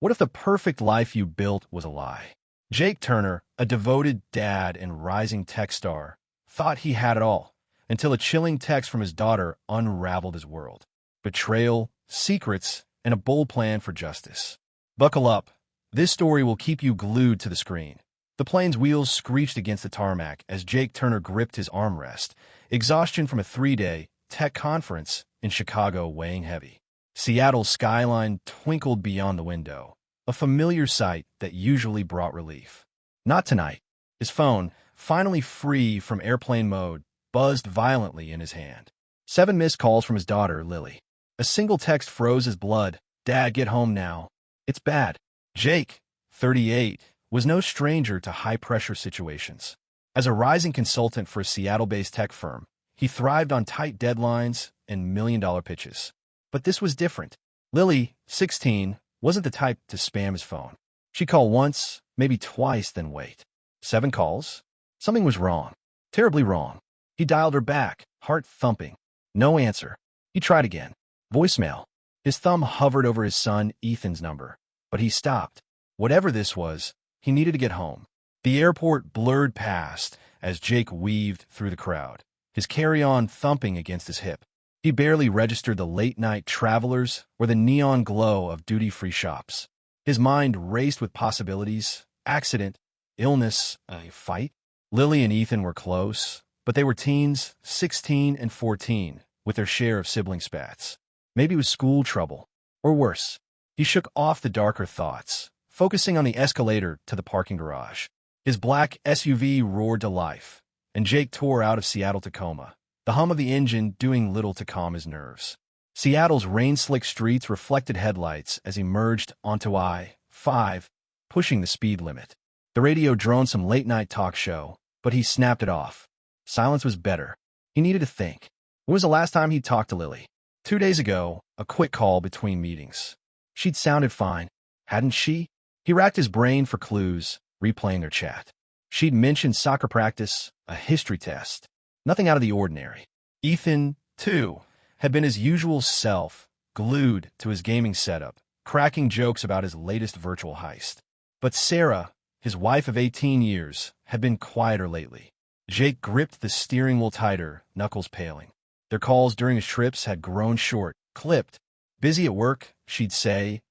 What if the perfect life you built was a lie? Jake Turner, a devoted dad and rising tech star, thought he had it all until a chilling text from his daughter unraveled his world. Betrayal, secrets, and a bold plan for justice. Buckle up. This story will keep you glued to the screen. The plane's wheels screeched against the tarmac as Jake Turner gripped his armrest, exhaustion from a 3-day tech conference in Chicago weighing heavy. Seattle's skyline twinkled beyond the window, a familiar sight that usually brought relief. Not tonight. His phone, finally free from airplane mode, buzzed violently in his hand. 7 missed calls from his daughter, Lily. A single text froze his blood. "Dad, get home now. It's bad." Jake, 38, was no stranger to high-pressure situations. As a rising consultant for a Seattle-based tech firm, he thrived on tight deadlines and million-dollar pitches. But this was different. Lily, 16, wasn't the type to spam his phone. She'd call once, maybe twice, then wait. 7 calls? Something was wrong. Terribly wrong. He dialed her back, heart thumping. No answer. He tried again. Voicemail. His thumb hovered over his son Ethan's number. But he stopped. Whatever this was, he needed to get home. The airport blurred past as Jake weaved through the crowd, his carry-on thumping against his hip. He barely registered the late-night travelers or the neon glow of duty-free shops. His mind raced with possibilities: accident, illness, a fight. Lily and Ethan were close, but they were teens, 16 and 14, with their share of sibling spats. Maybe it was school trouble, or worse. He shook off the darker thoughts, focusing on the escalator to the parking garage. His black SUV roared to life, and Jake tore out of Seattle-Tacoma, the hum of the engine doing little to calm his nerves. Seattle's rain-slick streets reflected headlights as he merged onto I-5, pushing the speed limit. The radio droned some late-night talk show, but he snapped it off. Silence was better. He needed to think. When was the last time he talked to Lily? 2 days ago, a quick call between meetings. She'd sounded fine, hadn't she? He racked his brain for clues, replaying their chat. She'd mentioned soccer practice, a history test. Nothing out of the ordinary. Ethan, too, had been his usual self, glued to his gaming setup, cracking jokes about his latest virtual heist. But Sarah, his wife of 18 years, had been quieter lately. Jake gripped the steering wheel tighter, knuckles paling. Their calls during his trips had grown short, clipped. Busy at work, she'd say,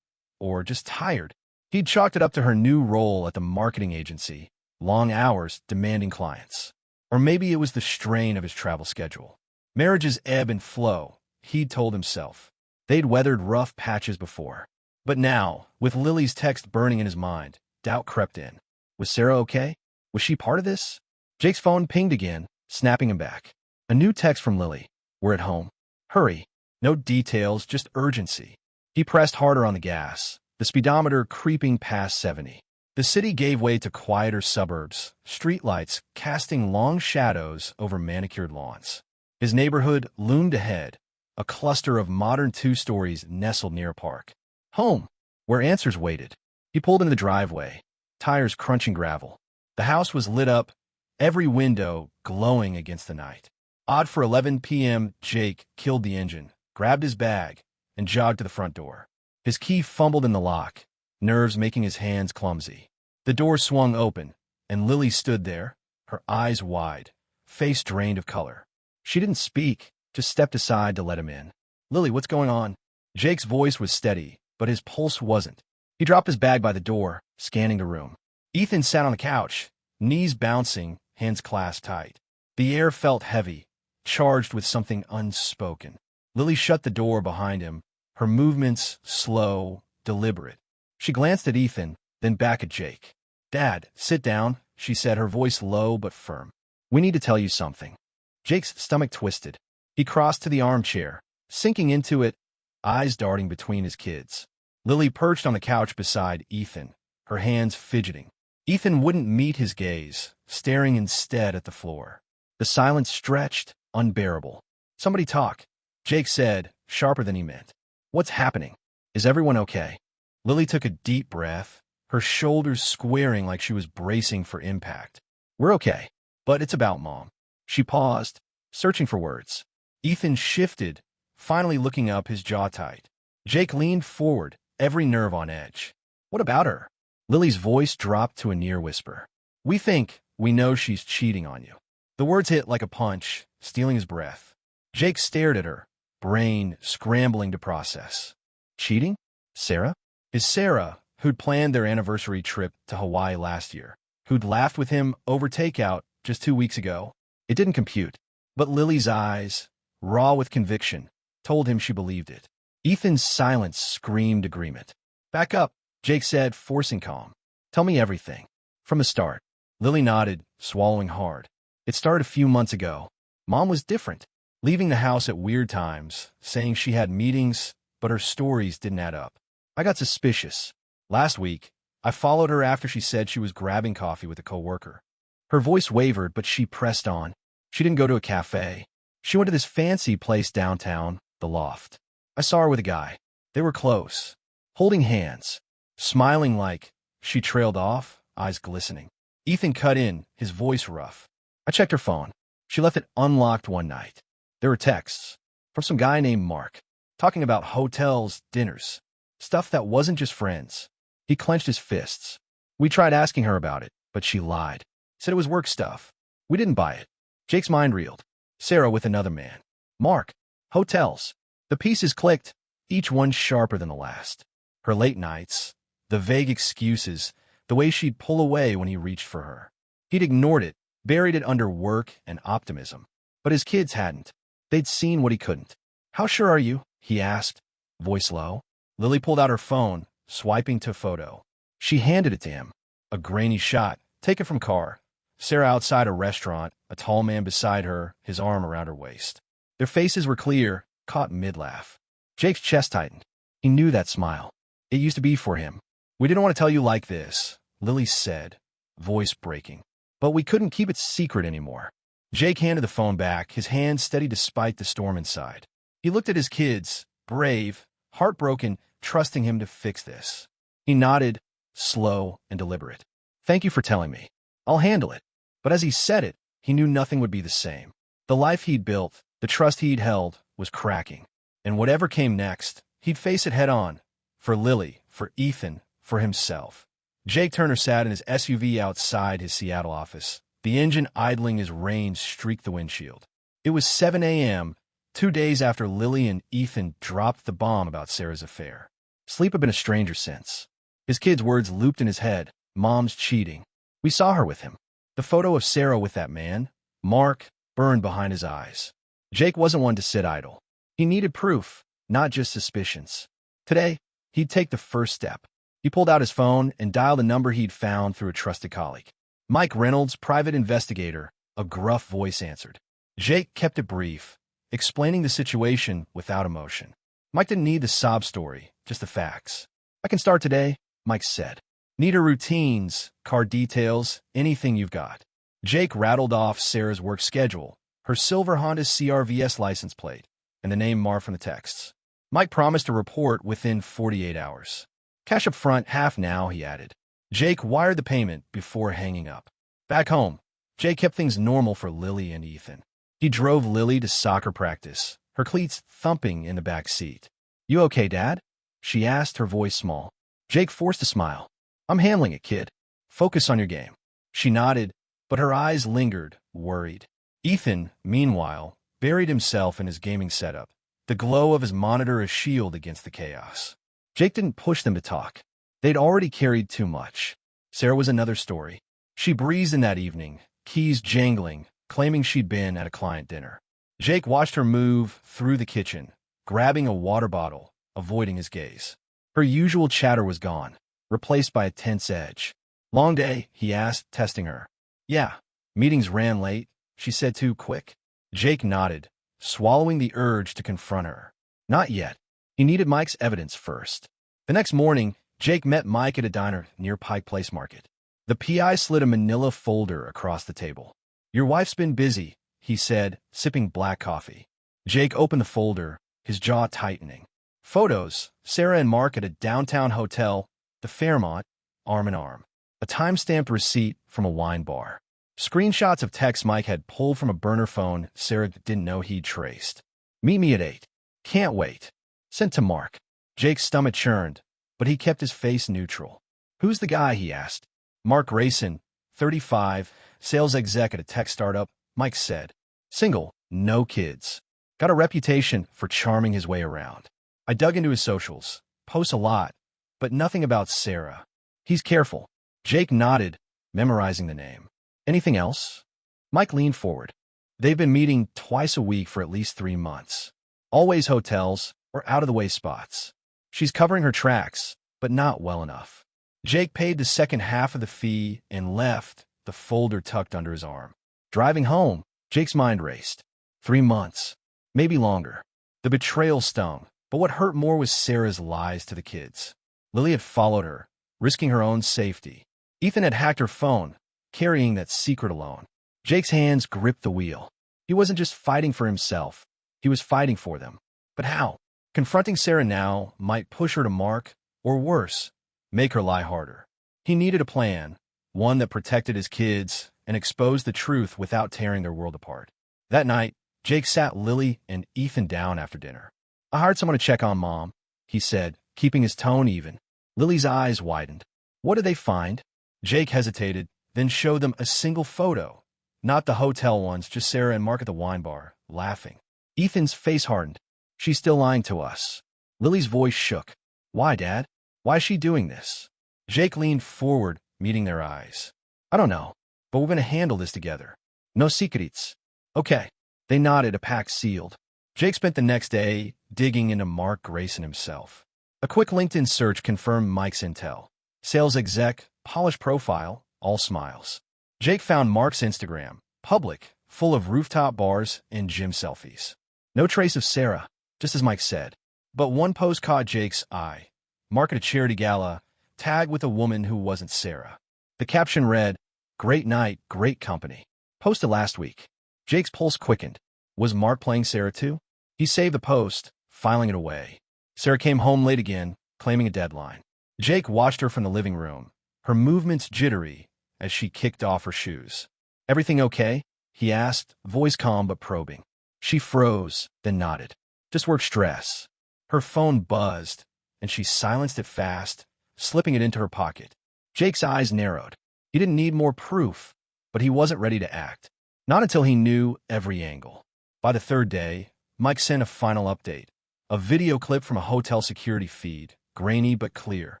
or just tired. He'd chalked it up to her new role at the marketing agency, long hours, demanding clients. Or maybe it was the strain of his travel schedule. Marriages ebb and flow, he'd told himself. They'd weathered rough patches before. But now, with Lily's text burning in his mind, doubt crept in. Was Sarah okay? Was she part of this? Jake's phone pinged again, snapping him back. A new text from Lily. "We're at home. Hurry." No details, just urgency. He pressed harder on the gas, the speedometer creeping past 70. The city gave way to quieter suburbs, streetlights casting long shadows over manicured lawns. His neighborhood loomed ahead, a cluster of modern 2-stories nestled near a park. Home, where answers waited. He pulled into the driveway, tires crunching gravel. The house was lit up, every window glowing against the night. Odd for 11 p.m., Jake killed the engine, grabbed his bag, and jogged to the front door. His key fumbled in the lock, nerves making his hands clumsy. The door swung open, and Lily stood there, her eyes wide, face drained of color. She didn't speak, just stepped aside to let him in. "Lily, what's going on?" Jake's voice was steady, but his pulse wasn't. He dropped his bag by the door, scanning the room. Ethan sat on the couch, knees bouncing, hands clasped tight. The air felt heavy, charged with something unspoken. Lily shut the door behind him, her movements slow, deliberate. She glanced at Ethan, then back at Jake. "Dad, sit down," she said, her voice low but firm. "We need to tell you something." Jake's stomach twisted. He crossed to the armchair, sinking into it, eyes darting between his kids. Lily perched on the couch beside Ethan, her hands fidgeting. Ethan wouldn't meet his gaze, staring instead at the floor. The silence stretched, unbearable. "Somebody talk," Jake said, sharper than he meant. "What's happening? Is everyone okay?" Lily took a deep breath, her shoulders squaring like she was bracing for impact. "We're okay, but it's about Mom." She paused, searching for words. Ethan shifted, finally looking up, his jaw tight. Jake leaned forward, every nerve on edge. What about her? Lily's voice dropped to a near whisper. We think we know she's cheating on you. The words hit like a punch, stealing his breath. Jake stared at her, brain scrambling to process. Cheating? Sarah? Is Sarah, who'd planned their anniversary trip to Hawaii last year, who'd laughed with him over takeout just 2 weeks ago? It didn't compute. But Lily's eyes, raw with conviction, told him she believed it. Ethan's silence screamed agreement. Back up, Jake said, forcing calm. Tell me everything. From the start. Lily nodded, swallowing hard. It started a few months ago. Mom was different, leaving the house at weird times, saying she had meetings, but her stories didn't add up. I got suspicious. Last week, I followed her after she said she was grabbing coffee with a coworker. Her voice wavered, but she pressed on. She didn't go to a cafe. She went to this fancy place downtown, the Loft. I saw her with a guy. They were close, holding hands, smiling like. She trailed off, eyes glistening. Ethan cut in, his voice rough. I checked her phone. She left it unlocked one night. There were texts from some guy named Mark, talking about hotels, dinners, stuff that wasn't just friends. He clenched his fists. We tried asking her about it, but she lied. Said it was work stuff. We didn't buy it. Jake's mind reeled. Sarah with another man. Mark. Hotels. The pieces clicked, each one sharper than the last. Her late nights, the vague excuses, the way she'd pull away when he reached for her. He'd ignored it, buried it under work and optimism. But his kids hadn't. They'd seen what he couldn't. How sure are you? He asked, voice low. Lily pulled out her phone, swiping to photo. She handed it to him. A grainy shot, taken from car. Sarah outside a restaurant, a tall man beside her, his arm around her waist. Their faces were clear, caught mid-laugh. Jake's chest tightened. He knew that smile. It used to be for him. We didn't want to tell you like this, Lily said, voice breaking. But we couldn't keep it secret anymore. Jake handed the phone back, his hand steady despite the storm inside. He looked at his kids, brave, heartbroken, trusting him to fix this. He nodded, slow and deliberate. Thank you for telling me. I'll handle it. But as he said it, he knew nothing would be the same. The life he'd built, the trust he'd held, was cracking. And whatever came next, he'd face it head on. For Lily, for Ethan, for himself. Jake Turner sat in his SUV outside his Seattle office, the engine idling as rain streaked the windshield. It was 7 a.m., 2 days after Lily and Ethan dropped the bomb about Sarah's affair. Sleep had been a stranger since. His kids' words looped in his head. Mom's cheating. We saw her with him. The photo of Sarah with that man, Mark, burned behind his eyes. Jake wasn't one to sit idle. He needed proof, not just suspicions. Today, he'd take the first step. He pulled out his phone and dialed a number he'd found through a trusted colleague. Mike Reynolds, private investigator, a gruff voice answered. Jake kept it brief, explaining the situation without emotion. Mike didn't need the sob story, just the facts. I can start today, Mike said. Need her routines, car details, anything you've got. Jake rattled off Sarah's work schedule, her silver Honda CRVS license plate, and the name marked from the texts. Mike promised a report within 48 hours. Cash up front, half now, he added. Jake wired the payment before hanging up. Back home, Jake kept things normal for Lily and Ethan. He drove Lily to soccer practice, her cleats thumping in the back seat. You okay, Dad? She asked, her voice small. Jake forced a smile. I'm handling it, kid. Focus on your game. She nodded, but her eyes lingered, worried. Ethan, meanwhile, buried himself in his gaming setup, the glow of his monitor a shield against the chaos. Jake didn't push them to talk. They'd already carried too much. Sarah was another story. She breezed in that evening, keys jangling, claiming she'd been at a client dinner. Jake watched her move through the kitchen, grabbing a water bottle, avoiding his gaze. Her usual chatter was gone, replaced by a tense edge. Long day, he asked, testing her. Yeah. Meetings ran late, she said too quick. Jake nodded, swallowing the urge to confront her. Not yet. He needed Mike's evidence first. The next morning, Jake met Mike at a diner near Pike Place Market. The PI slid a manila folder across the table. Your wife's been busy, he said, sipping black coffee. Jake opened the folder, his jaw tightening. Photos, Sarah and Mark at a downtown hotel, the Fairmont, arm in arm. A time-stamped receipt from a wine bar. Screenshots of texts Mike had pulled from a burner phone Sarah didn't know he'd traced. Meet me at 8. Can't wait. Sent to Mark. Jake's stomach churned. but he kept his face neutral. "Who's the guy?" he asked. "Mark Grayson, 35, sales exec at a tech startup," Mike said. "Single, no kids. Got a reputation for charming his way around. I dug into his socials. Posts a lot, but nothing about Sarah. He's careful." Jake nodded, memorizing the name. "Anything else?" Mike leaned forward. "They've been meeting twice a week for at least 3 months. Always hotels or out-of-the-way spots. She's covering her tracks, but not well enough." Jake paid the second half of the fee and left, the folder tucked under his arm. Driving home, Jake's mind raced. 3 months. Maybe longer. The betrayal stung, but what hurt more was Sarah's lies to the kids. Lily had followed her, risking her own safety. Ethan had hacked her phone, carrying that secret alone. Jake's hands gripped the wheel. He wasn't just fighting for himself. He was fighting for them. But how? Confronting Sarah now might push her to Mark, or worse, make her lie harder. He needed a plan, one that protected his kids and exposed the truth without tearing their world apart. That night, Jake sat Lily and Ethan down after dinner. "I hired someone to check on Mom," he said, keeping his tone even. Lily's eyes widened. "What did they find?" Jake hesitated, then showed them a single photo. Not the hotel ones, just Sarah and Mark at the wine bar, laughing. Ethan's face hardened. "She's still lying to us." Lily's voice shook. "Why, Dad? Why is she doing this?" Jake leaned forward, meeting their eyes. "I don't know, but we're going to handle this together. No secrets." "Okay." They nodded, a pact sealed. Jake spent the next day digging into Mark Grayson himself. A quick LinkedIn search confirmed Mike's intel. Sales exec, polished profile, all smiles. Jake found Mark's Instagram, public, full of rooftop bars and gym selfies. No trace of Sarah, just as Mike said. But one post caught Jake's eye. Mark at a charity gala, tagged with a woman who wasn't Sarah. The caption read, "Great night, great company." Posted last week. Jake's pulse quickened. Was Mark playing Sarah too? He saved the post, filing it away. Sarah came home late again, claiming a deadline. Jake watched her from the living room, her movements jittery as she kicked off her shoes. "Everything okay?" he asked, voice calm but probing. She froze, then nodded. "Just work stress." Her phone buzzed, and she silenced it fast, slipping it into her pocket. Jake's eyes narrowed. He didn't need more proof, but he wasn't ready to act. Not until he knew every angle. By the third day, Mike sent a final update. A video clip from a hotel security feed, grainy but clear.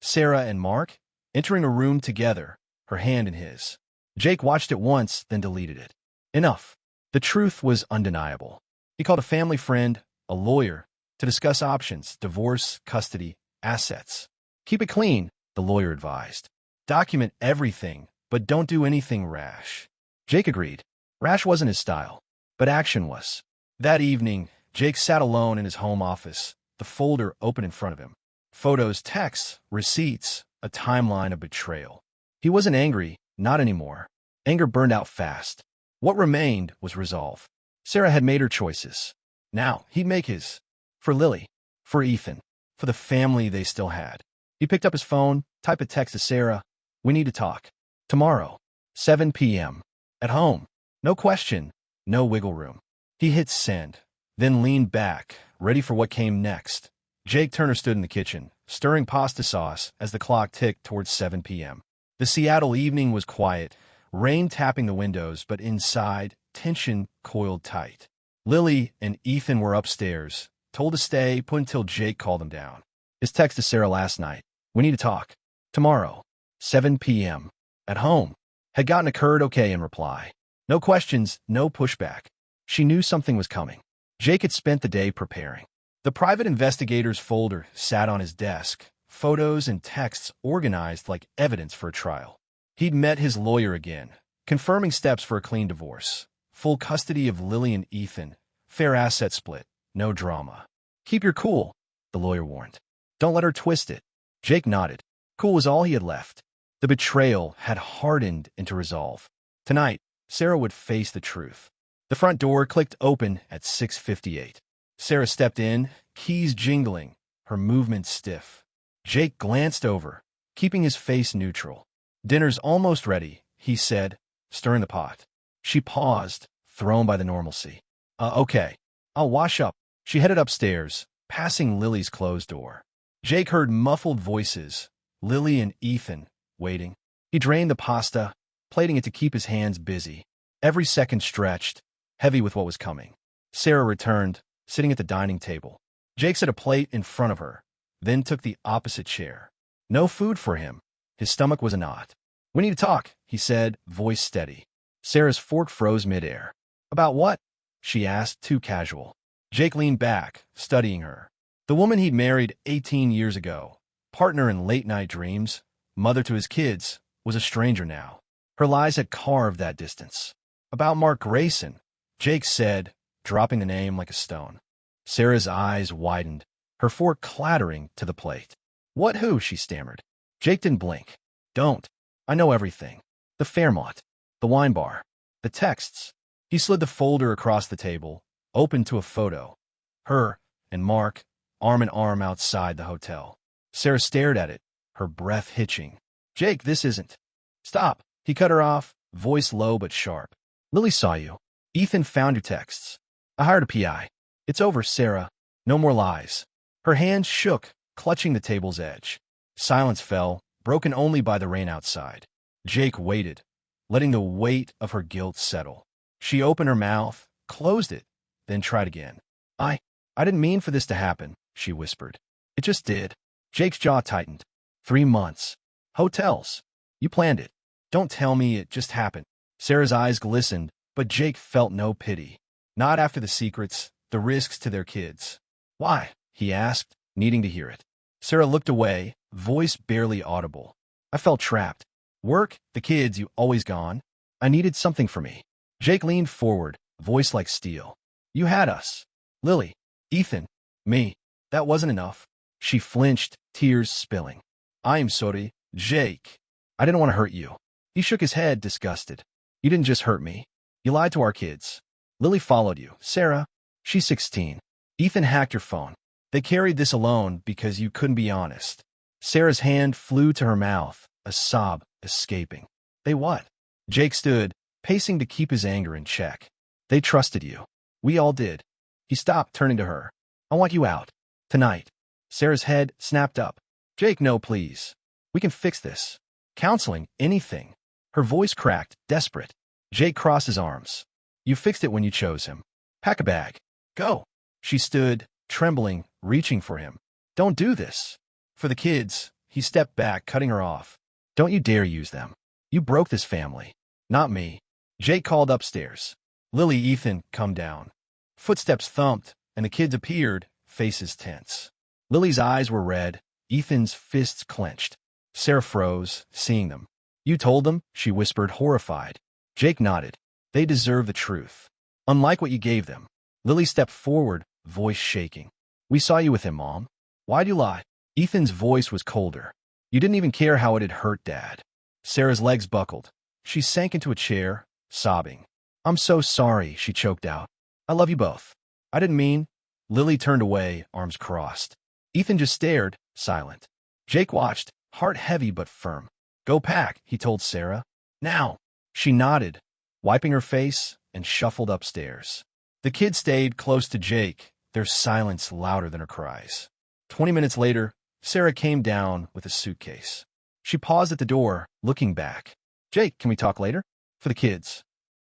Sarah and Mark entering a room together, her hand in his. Jake watched it once, then deleted it. Enough. The truth was undeniable. He called a family friend, a lawyer, to discuss options, divorce, custody, assets. "Keep it clean," the lawyer advised. "Document everything, but don't do anything rash." Jake agreed. Rash wasn't his style, but action was. That evening, Jake sat alone in his home office, the folder open in front of him. Photos, texts, receipts, a timeline of betrayal. He wasn't angry, not anymore. Anger burned out fast. What remained was resolve. Sarah had made her choices. Now he'd make his. For Lily, for Ethan, for the family they still had. He picked up his phone, typed a text to Sarah. "We need to talk. Tomorrow, 7 p.m. At home. No question, no wiggle room." He hit send, then leaned back, ready for what came next. Jake Turner stood in the kitchen, stirring pasta sauce as the clock ticked towards 7 p.m. The Seattle evening was quiet, rain tapping the windows, but inside, tension coiled tight. Lily and Ethan were upstairs, told to stay, put until Jake called them down. His text to Sarah last night. "We need to talk. Tomorrow, 7 p.m. At home." Had gotten a curt okay in reply. No questions, no pushback. She knew something was coming. Jake had spent the day preparing. The private investigator's folder sat on his desk, photos and texts organized like evidence for a trial. He'd met his lawyer again, confirming steps for a clean divorce. Full custody of Lily and Ethan. Fair asset split. No drama. "Keep your cool," the lawyer warned. "Don't let her twist it." Jake nodded. Cool was all he had left. The betrayal had hardened into resolve. Tonight, Sarah would face the truth. The front door clicked open at 6:58. Sarah stepped in, keys jingling, her movements stiff. Jake glanced over, keeping his face neutral. "Dinner's almost ready," he said, stirring the pot. She paused, thrown by the normalcy. Okay. I'll wash up." She headed upstairs, passing Lily's closed door. Jake heard muffled voices, Lily and Ethan, waiting. He drained the pasta, plating it to keep his hands busy. Every second stretched, heavy with what was coming. Sarah returned, sitting at the dining table. Jake set a plate in front of her, then took the opposite chair. No food for him. His stomach was a knot. "We need to talk," he said, voice steady. Sarah's fork froze midair. "About what?" she asked, too casual. Jake leaned back, studying her. The woman he'd married 18 years ago, partner in late-night dreams, mother to his kids, was a stranger now. Her lies had carved that distance. "About Mark Grayson," Jake said, dropping the name like a stone. Sarah's eyes widened, her fork clattering to the plate. "What who?" she stammered. Jake didn't blink. "Don't. I know everything. The Fairmont, the wine bar, the texts." He slid the folder across the table, opened to a photo. Her and Mark, arm in arm outside the hotel. Sarah stared at it, her breath hitching. "Jake, this isn't." "Stop." He cut her off, voice low but sharp. "Lily saw you. Ethan found your texts. I hired a PI. It's over, Sarah. No more lies." Her hands shook, clutching the table's edge. Silence fell, broken only by the rain outside. Jake waited, letting the weight of her guilt settle. She opened her mouth, closed it, then tried again. I didn't mean for this to happen," she whispered. "It just did." Jake's jaw tightened. 3 months. Hotels. You planned it. Don't tell me it just happened. Sarah's eyes glistened, but Jake felt no pity. Not after the secrets, the risks to their kids. "Why?" he asked, needing to hear it. Sarah looked away, voice barely audible. "I felt trapped. Work, the kids, you always gone. I needed something for me." Jake leaned forward, voice like steel. "You had us. Lily, Ethan, me. That wasn't enough." She flinched, tears spilling. "I'm sorry, Jake. I didn't want to hurt you." He shook his head, disgusted. "You didn't just hurt me. You lied to our kids. Lily followed you. Sarah, she's 16. Ethan hacked your phone. They carried this alone because you couldn't be honest." Sarah's hand flew to her mouth, a sob escaping. "They what?" Jake stood, pacing to keep his anger in check. "They trusted you. We all did." He stopped, turning to her. "I want you out. Tonight." Sarah's head snapped up. "Jake, no, please. We can fix this. Counseling, anything." Her voice cracked, desperate. Jake crossed his arms. "You fixed it when you chose him. Pack a bag. Go." She stood, trembling, reaching for him. "Don't do this." "For the kids." He stepped back, cutting her off. "Don't you dare use them. You broke this family. Not me." Jake called upstairs. "Lily, Ethan, come down." Footsteps thumped, and the kids appeared, faces tense. Lily's eyes were red, Ethan's fists clenched. Sarah froze, seeing them. "You told them?" she whispered, horrified. Jake nodded. "They deserve the truth. Unlike what you gave them." Lily stepped forward, voice shaking. "We saw you with him, Mom. Why'd you lie?" Ethan's voice was colder. "You didn't even care how it had hurt Dad." Sarah's legs buckled. She sank into a chair, sobbing. "I'm so sorry," she choked out. "I love you both. I didn't mean." Lily turned away, arms crossed. Ethan just stared, silent. Jake watched, heart heavy but firm. "Go pack," he told Sarah. "Now." She nodded, wiping her face, and shuffled upstairs. The kids stayed close to Jake, their silence louder than her cries. 20 minutes later, Sarah came down with a suitcase. She paused at the door, looking back. "Jake, can we talk later?" "For the kids."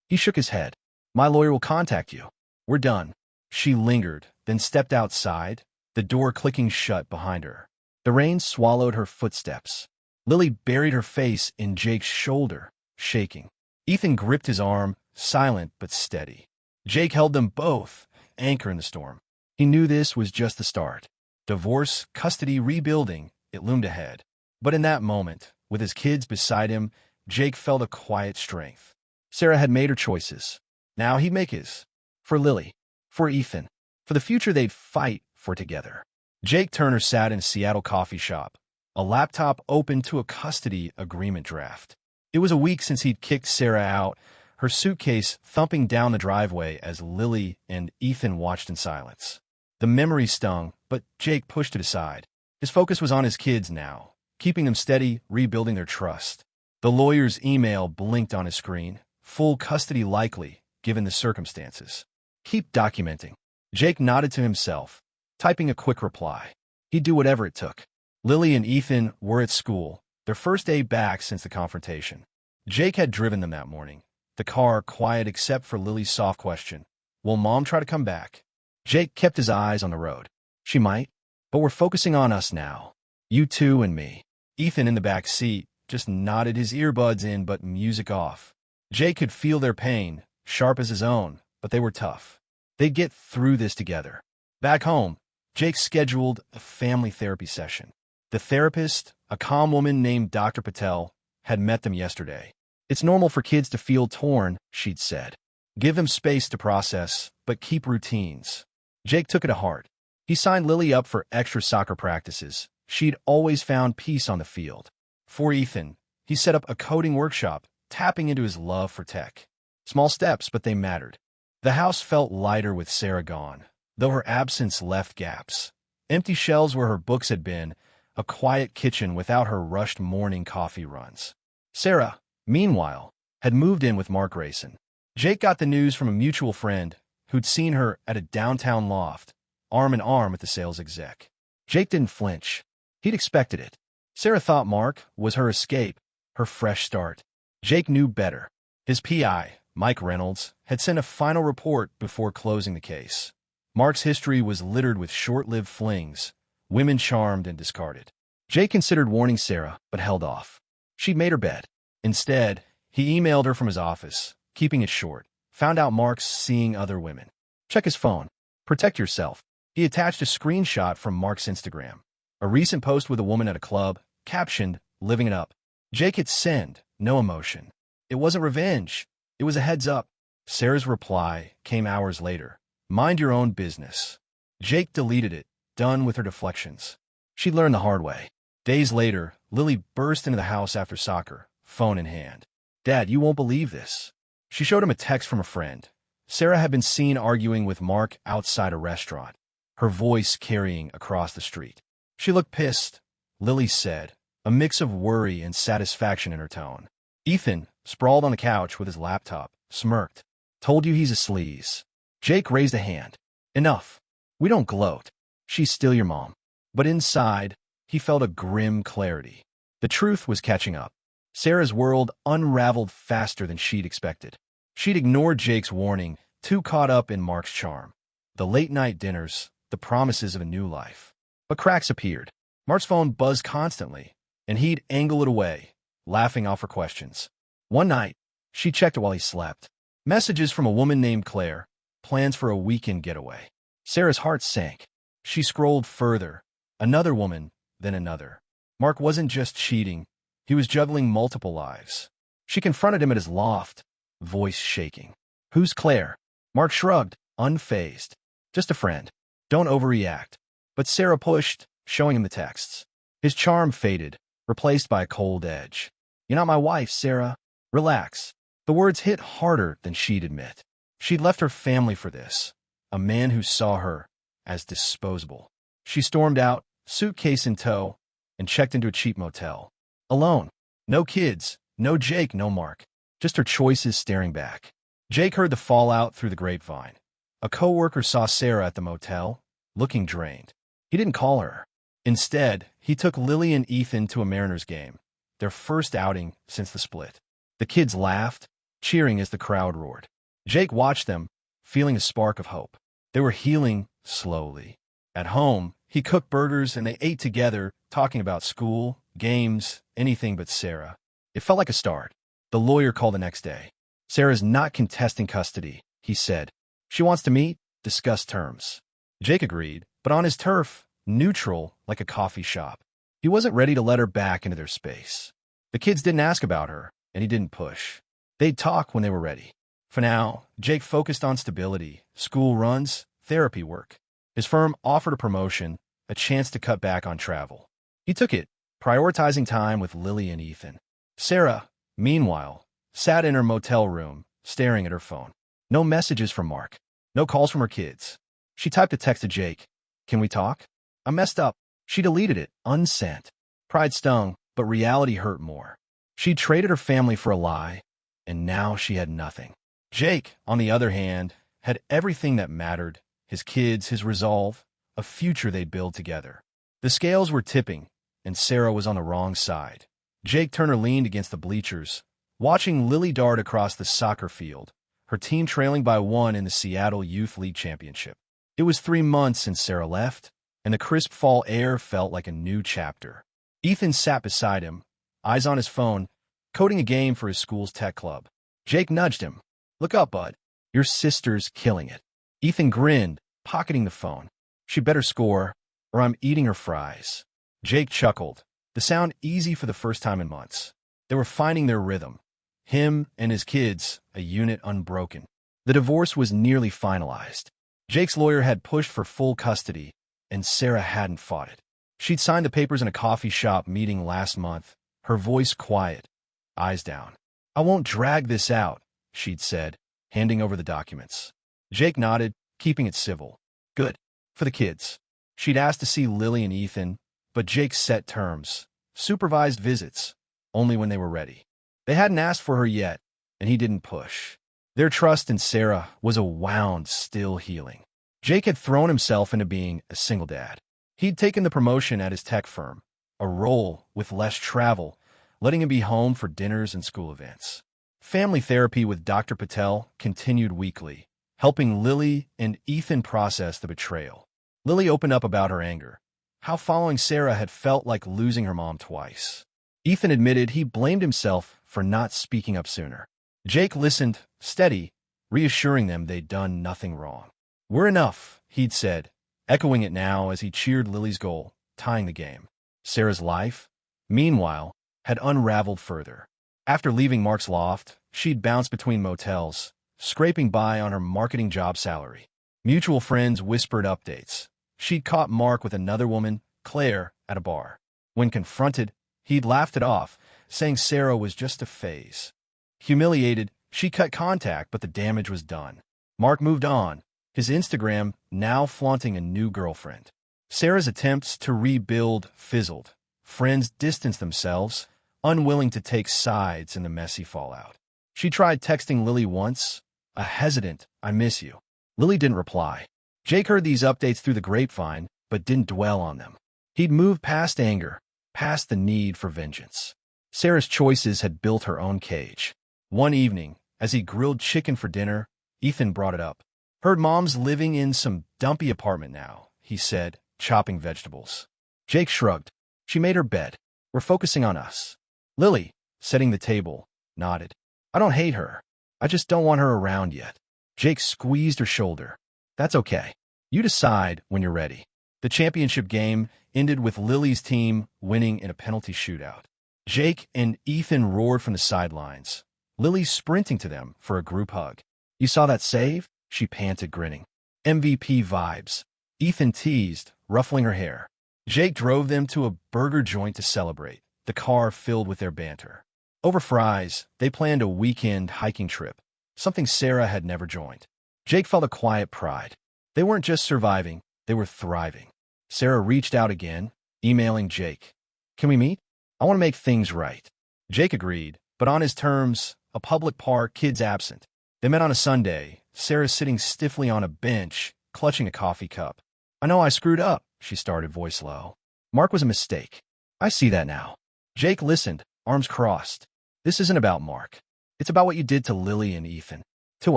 He shook his head. "My lawyer will contact you. We're done." She lingered, then stepped outside, the door clicking shut behind her. The rain swallowed her footsteps. Lily buried her face in Jake's shoulder, shaking. Ethan gripped his arm, silent but steady. Jake held them both, anchor in the storm. He knew this was just the start. Divorce, custody, rebuilding, it loomed ahead. But in that moment, with his kids beside him, Jake felt a quiet strength. Sarah had made her choices. Now he'd make his. For Lily. For Ethan. For the future they'd fight for together. Jake Turner sat in a Seattle coffee shop, a laptop open to a custody agreement draft. It was a week since he'd kicked Sarah out, her suitcase thumping down the driveway as Lily and Ethan watched in silence. The memory stung, but Jake pushed it aside. His focus was on his kids now, keeping them steady, rebuilding their trust. The lawyer's email blinked on his screen. Full custody likely, given the circumstances. "Keep documenting." Jake nodded to himself, typing a quick reply. He'd do whatever it took. Lily and Ethan were at school, their first day back since the confrontation. Jake had driven them that morning, the car quiet except for Lily's soft question, "Will Mom try to come back?" Jake kept his eyes on the road. "She might, but we're focusing on us now. You two and me." Ethan in the back seat just nodded, his earbuds in but music off. Jake could feel their pain, sharp as his own, but they were tough. They'd get through this together. Back home, Jake scheduled a family therapy session. The therapist, a calm woman named Dr. Patel, had met them yesterday. "It's normal for kids to feel torn," she'd said. "Give them space to process, but keep routines." Jake took it to heart. He signed Lily up for extra soccer practices. She'd always found peace on the field. For Ethan, he set up a coding workshop, tapping into his love for tech. Small steps, but they mattered. The house felt lighter with Sarah gone, though her absence left gaps. Empty shelves where her books had been, a quiet kitchen without her rushed morning coffee runs. Sarah, meanwhile, had moved in with Mark Grayson. Jake got the news from a mutual friend who'd seen her at a downtown loft, arm in arm with the sales exec. Jake didn't flinch. He'd expected it. Sarah thought Mark was her escape, her fresh start. Jake knew better. His PI, Mike Reynolds, had sent a final report before closing the case. Mark's history was littered with short-lived flings, women charmed and discarded. Jake considered warning Sarah, but held off. She'd made her bed. Instead, he emailed her from his office, keeping it short. Found out Mark's seeing other women. Check his phone. Protect yourself. He attached a screenshot from Mark's Instagram. A recent post with a woman at a club, captioned, "Living it up." Jake hit send, no emotion. It wasn't revenge. It was a heads up. Sarah's reply came hours later. "Mind your own business." Jake deleted it, done with her deflections. She learned the hard way. Days later, Lily burst into the house after soccer, phone in hand. "Dad, you won't believe this." She showed him a text from a friend. Sarah had been seen arguing with Mark outside a restaurant, her voice carrying across the street. She looked pissed, Lily said, a mix of worry and satisfaction in her tone. Ethan, sprawled on the couch with his laptop, smirked. "Told you he's a sleaze." Jake raised a hand. "Enough. We don't gloat. She's still your mom." But inside, he felt a grim clarity. The truth was catching up. Sarah's world unraveled faster than she'd expected. She'd ignored Jake's warning, too caught up in Mark's charm. The late-night dinners, the promises of a new life. But cracks appeared. Mark's phone buzzed constantly, and he'd angle it away, laughing off her questions. One night, she checked it while he slept. Messages from a woman named Claire, plans for a weekend getaway. Sarah's heart sank. She scrolled further. Another woman, then another. Mark wasn't just cheating. He was juggling multiple lives. She confronted him at his loft, voice shaking. "Who's Claire?" Mark shrugged, unfazed. "Just a friend. Don't overreact." But Sarah pushed, showing him the texts. His charm faded, replaced by a cold edge. "You're not my wife, Sarah. Relax." The words hit harder than she'd admit. She'd left her family for this, a man who saw her as disposable. She stormed out, suitcase in tow, and checked into a cheap motel. Alone. No kids, no Jake, no Mark. Just her choices staring back. Jake heard the fallout through the grapevine. A coworker saw Sarah at the motel, looking drained. He didn't call her. Instead, he took Lily and Ethan to a Mariners game, their first outing since the split. The kids laughed, cheering as the crowd roared. Jake watched them, feeling a spark of hope. They were healing slowly. At home, he cooked burgers and they ate together, talking about school, games, anything but Sarah. It felt like a start. The lawyer called the next day. "Sarah's not contesting custody," he said. "She wants to meet, discuss terms." Jake agreed, but on his turf, neutral like a coffee shop. He wasn't ready to let her back into their space. The kids didn't ask about her, and he didn't push. They'd talk when they were ready. For now, Jake focused on stability, school runs, therapy work. His firm offered a promotion, a chance to cut back on travel. He took it, prioritizing time with Lily and Ethan. Sarah, meanwhile, sat in her motel room, staring at her phone. No messages from Mark. No calls from her kids. She typed a text to Jake. "Can we talk? I messed up." She deleted it, unsent. Pride stung, but reality hurt more. She traded her family for a lie, and now she had nothing. Jake, on the other hand, had everything that mattered. His kids, his resolve, a future they'd build together. The scales were tipping, and Sarah was on the wrong side. Jake Turner leaned against the bleachers, watching Lily dart across the soccer field, her team trailing by 1 in the Seattle Youth League Championship. It was 3 months since Sarah left, and the crisp fall air felt like a new chapter. Ethan sat beside him, eyes on his phone, coding a game for his school's tech club. Jake nudged him. "Look up, bud. Your sister's killing it." Ethan grinned, pocketing the phone. "She better score, or I'm eating her fries." Jake chuckled, the sound easy for the first time in months. They were finding their rhythm. Him and his kids, a unit unbroken. The divorce was nearly finalized. Jake's lawyer had pushed for full custody, and Sarah hadn't fought it. She'd signed the papers in a coffee shop meeting last month, her voice quiet, eyes down. "I won't drag this out," she'd said, handing over the documents. Jake nodded, keeping it civil. "Good. For the kids." She'd asked to see Lily and Ethan, but Jake set terms. Supervised visits, only when they were ready. They hadn't asked for her yet, and he didn't push. Their trust in Sarah was a wound still healing. Jake had thrown himself into being a single dad. He'd taken the promotion at his tech firm, a role with less travel, letting him be home for dinners and school events. Family therapy with Dr. Patel continued weekly, helping Lily and Ethan process the betrayal. Lily opened up about her anger, how following Sarah had felt like losing her mom twice. Ethan admitted he blamed himself for not speaking up sooner. Jake listened, steady, reassuring them they'd done nothing wrong. "We're enough," he'd said, echoing it now as he cheered Lily's goal, tying the game. Sarah's life, meanwhile, had unraveled further. After leaving Mark's loft, she'd bounced between motels, scraping by on her marketing job salary. Mutual friends whispered updates. She'd caught Mark with another woman, Claire, at a bar. When confronted, he'd laughed it off, saying Sarah was just a phase. Humiliated, she cut contact, but the damage was done. Mark moved on, his Instagram now flaunting a new girlfriend. Sarah's attempts to rebuild fizzled. Friends distanced themselves, unwilling to take sides in the messy fallout. She tried texting Lily once, a hesitant, "I miss you." Lily didn't reply. Jake heard these updates through the grapevine, but didn't dwell on them. He'd moved past anger, past the need for vengeance. Sarah's choices had built her own cage. One evening, as he grilled chicken for dinner, Ethan brought it up. "Heard Mom's living in some dumpy apartment now," he said, chopping vegetables. Jake shrugged. "She made her bed. We're focusing on us." Lily, setting the table, nodded. "I don't hate her. I just don't want her around yet." Jake squeezed her shoulder. "That's okay. You decide when you're ready." The championship game ended with Lily's team winning in a penalty shootout. Jake and Ethan roared from the sidelines, Lily sprinting to them for a group hug. "You saw that save?" she panted, grinning. "MVP vibes," Ethan teased, ruffling her hair. Jake drove them to a burger joint to celebrate, the car filled with their banter. Over fries, they planned a weekend hiking trip, something Sarah had never joined. Jake felt a quiet pride. They weren't just surviving, they were thriving. Sarah reached out again, emailing Jake. "Can we meet? I want to make things right." Jake agreed, but on his terms, a public park, kids absent. They met on a Sunday, Sarah sitting stiffly on a bench, clutching a coffee cup. "I know I screwed up," she started, voice low. "Mark was a mistake. I see that now." Jake listened, arms crossed. "This isn't about Mark. It's about what you did to Lily and Ethan. To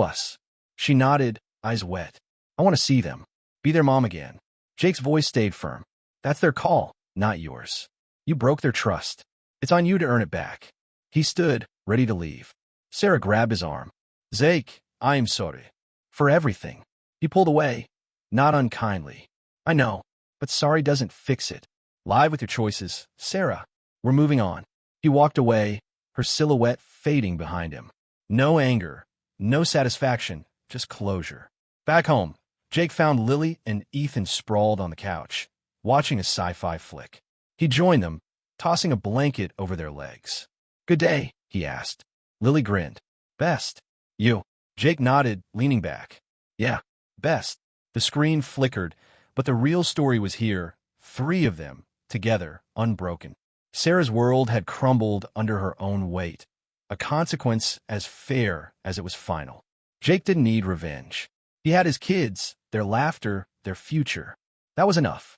us." She nodded, eyes wet. "I want to see them. Be their mom again." Jake's voice stayed firm. "That's their call, not yours. You broke their trust. It's on you to earn it back." He stood, ready to leave. Sarah grabbed his arm. "Jake, I'm sorry. For everything." He pulled away, not unkindly. "I know, but sorry doesn't fix it. Live with your choices, Sarah. We're moving on." He walked away, her silhouette fading behind him. No anger, no satisfaction, just closure. Back home, Jake found Lily and Ethan sprawled on the couch, watching a sci-fi flick. He joined them, tossing a blanket over their legs. "Good day," he asked. Lily grinned. "Best. You?" Jake nodded, leaning back. "Yeah, best." The screen flickered, but the real story was here, 3 of them, together, unbroken. Sarah's world had crumbled under her own weight, a consequence as fair as it was final. Jake didn't need revenge. He had his kids, their laughter, their future. That was enough.